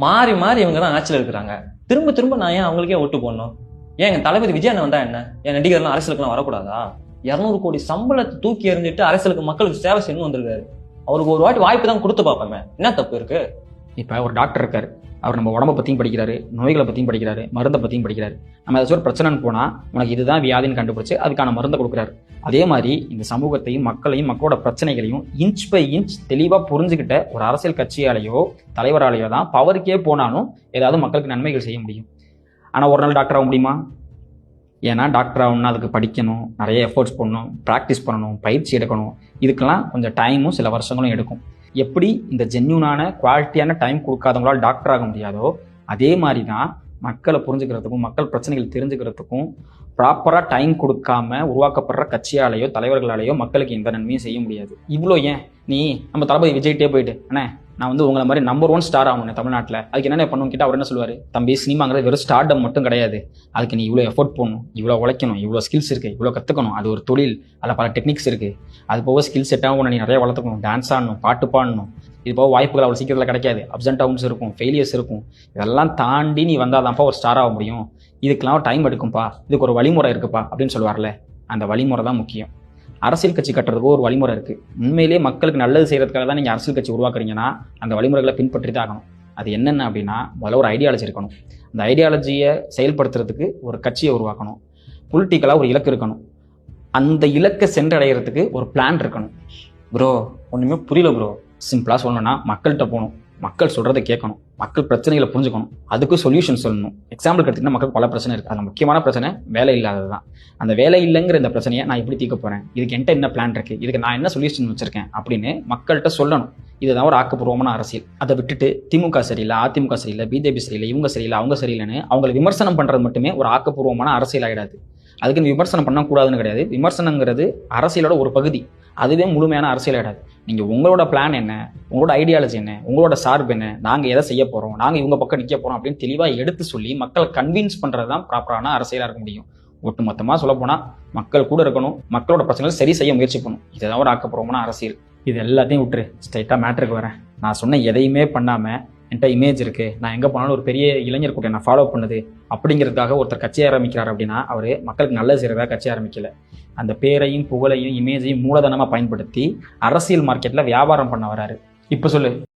மாறி மாறி இவங்க தான் ஆட்சியில் இருக்கிறாங்க. திரும்ப திரும்ப நான் ஏன் அவங்களுக்கே ஓட்டு போடணும்? ஏன் எங்க தளபதி விஜய் அண்ணன் வந்தா என்ன? என் நடிகர்லாம் அரசியலுக்குலாம் வரக்கூடாதா? 200 கோடி சம்பளத்தை தூக்கி எறிஞ்சிட்டு அரசியலுக்கு மக்களுக்கு சேவை செய்யணும் வந்திருக்காரு. அவருக்கு ஒரு வாட்டி வாய்ப்பு தான் கொடுத்து பார்ப்போமே, என்ன தப்பு இருக்கு? இப்போ ஒரு டாக்டர் இருக்காரு, அவர் நம்ம உடம்பை பற்றியும் படிக்கிறாரு, நோய்களை பற்றியும் படிக்கிறாரு, மருந்தை பற்றியும் படிக்கிறாரு. நம்ம ஏதாச்சும் ஒரு பிரச்சனைன்னு போனால் உனக்கு இதுதான் வியாதின்னு கண்டுபிடிச்சு அதுக்கான மருந்தை கொடுக்குறாரு. அதே மாதிரி இந்த சமூகத்தையும் மக்களையும் மக்களோட பிரச்சனைகளையும் இன்ச் பை இன்ச் தெளிவாக புரிஞ்சுக்கிட்ட ஒரு அரசியல் கட்சியாலேயோ தலைவராலேயோ தான் பவருக்கே போனாலும் ஏதாவது மக்களுக்கு நன்மைகள் செய்ய முடியும். ஆனால் ஒரு நாள் டாக்டர் ஆக முடியுமா? ஏன்னா டாக்டர் ஆகணும்னா அதுக்கு படிக்கணும், நிறைய எஃபர்ட்ஸ் பண்ணணும், ப்ராக்டிஸ் பண்ணணும், பயிற்சி எடுக்கணும். இதுக்கெல்லாம் கொஞ்சம் டைமும் சில வருஷங்களும் எடுக்கும். எப்படி இந்த ஜென்யூனான குவாலிட்டியான டைம் கொடுக்காதவங்களால் டாக்டர் ஆக முடியாதோ அதே மாதிரி தான் மக்களை புரிஞ்சுக்கிறதுக்கும் மக்கள் பிரச்சனைகள் தெரிஞ்சுக்கிறதுக்கும் ப்ராப்பராக டைம் கொடுக்காம உருவாக்கப்படுற கட்சியாலேயோ தலைவர்களாலேயோ மக்களுக்கு எந்த நன்மையும் செய்ய முடியாது. இவ்வளோ ஏன் நீ நம்ம தளபதி விஜய்கிட்டே போயிட்டு அண்ணே நான் வந்து உங்களை மாதிரி நம்பர் 1 ஸ்டார் ஆகணும் தமிழ்நாட்டில், அதுக்கு என்னென்ன பண்ணுவோம் கிட்ட அவர் என்ன சொல்லுவார்? தம்பி சினிமாங்கிறது வெறும் ஸ்டார்டம் மட்டும் கிடையாது, அதுக்கு நீ இவ்வளோ எஃபோர்ட் போடணும், இவ்வளோ உழைக்கணும், இவ்வளோ ஸ்கில்ஸ் இருக்குது, இவ்வளோ கற்றுக்கணும், அது ஒரு தொழில், அதில் பல டெக்னிக்ஸ் இருக்குது, அது போக ஸ்கில் செட்டாகவும் ஒன்று நீ நிறைய வளர்த்துக்கணும், டான்ஸ் ஆடணும், பாட்டு பாடணும், இது போக வாய்ப்புகள் அவ்வளோ சீக்கிரத்தில் கிடைக்காது, அப்ஸ் அண்ட் டவுன்ஸ் இருக்கும், ஃபெயிலியர்ஸ் இருக்கும், இதெல்லாம் தாண்டி நீ வந்தால் தான்ப்பா ஒரு ஸ்டார் ஆக முடியும், இதுக்கெல்லாம் டைம் எடுக்கும்ப்பா, இதுக்கு ஒரு வழிமுறை இருக்குப்பா அப்படின்னு சொல்லுவார்ல, அந்த வழிமுறை தான் முக்கியம். அரசியல் கட்சி கட்டுறதுக்கு ஒரு வழிமுறை இருக்குது. உண்மையிலேயே மக்களுக்கு நல்லது செய்கிறதுக்காக தான் நீங்கள் அரசியல் கட்சி உருவாக்குறீங்கன்னா அந்த வழிமுறைகளை பின்பற்றி தான் ஆகணும். அது என்னென்ன அப்படின்னா, முதல்ல ஒரு ஐடியாலஜி இருக்கணும். அந்த ஐடியாலஜியை செயல்படுத்துறதுக்கு ஒரு கட்சியை உருவாக்கணும். பொலிட்டிக்கலாக ஒரு இலக்கு இருக்கணும். அந்த இலக்கை சென்றடைகிறதுக்கு ஒரு பிளான் இருக்கணும். ப்ரோ ஒன்றுமே புரியல ப்ரோ. சிம்பிளாக சொல்லணும்னா மக்கள்கிட்ட போகணும், மக்கள் சொல்கிறத கேட்கணும், மக்கள் பிரச்சனைகளை புரிஞ்சுக்கணும், அதுக்கு சொல்யூஷன் சொல்லணும். எக்ஸாம்பிளுக்கு எடுத்திங்கன்னா மக்களுக்கு பல பிரச்சனை இருக்குது. அதில் முக்கியமான பிரச்சனை வேலை இல்லாதது தான். அந்த வேலை இல்லைங்கிற இந்த பிரச்சனையை நான் எப்படி தீர்க்க போகிறேன், இதுக்கு என்கிட்ட என்ன பிளான் இருக்குது, இதுக்கு நான் என்ன சொல்யூஷன் வச்சுருக்கேன் அப்படின்னு மக்கள்கிட்ட சொல்லணும். இதுதான் ஒரு ஆக்கப்பூர்வமான அரசியல். அதை விட்டுட்டு திமுக சரியில்லை, அதிமுக சரியில்லை, பிஜேபி சரியில்லை, இவங்க சரியில்லை, அவங்க சரியில்லைன்னு அவங்களை விமர்சனம் பண்ணுறது மட்டுமே ஒரு ஆக்கப்பூர்வமான அரசியல் ஆகிடாது. அதுக்கு விமர்சனம் பண்ணக்கூடாதுன்னு கிடையாது. விமர்சனங்கிறது அரசியலோட ஒரு பகுதி, அதுவே முழுமையான அரசியல் ஆகிடாது. நீங்கள் உங்களோட பிளான் என்ன, உங்களோட ஐடியாலஜி என்ன, உங்களோட சார்பு என்ன, நாங்கள் எதை செய்ய போகிறோம், நாங்கள் இவங்க பக்கம் நிற்க போகிறோம் அப்படின்னு தெளிவாக எடுத்து சொல்லி மக்களை கன்வின்ஸ் பண்ணுறது தான் ப்ராப்பரான அரசியலாக இருக்க முடியும். ஒட்டு மொத்தமாக சொல்ல போனால் மக்கள் கூட இருக்கணும், மக்களோட பிரச்சனைகள் சரி செய்ய முயற்சி பண்ணணும். இதுதான் ஒரு ஆக்கப்பூர்வமான அரசியல். இது எல்லாத்தையும் விட்டுரு, ஸ்ட்ரைட்டாக மேட்ருக்கு வரேன். நான் சொன்ன எதையுமே பண்ணாமல் என்கிட்ட இமேஜ் இருக்குது, நான் எங்கே போனாலும் ஒரு பெரிய இளைஞர் கூட்டம் நான் ஃபாலோ பண்ணுது அப்படிங்கிறதுக்காக ஒருத்தர் கட்சி ஆரம்பிக்கிறார் அப்படின்னா அவர் மக்களுக்கு நல்லது செய்கிறதா கட்சி ஆரம்பிக்கல. அந்த பேரையும் புகழையும் இமேஜையும் மூலதனமாக பயன்படுத்தி அரசியல் மார்க்கெட்டில் வியாபாரம் பண்ண வராரு. இப்போ சொல்லு,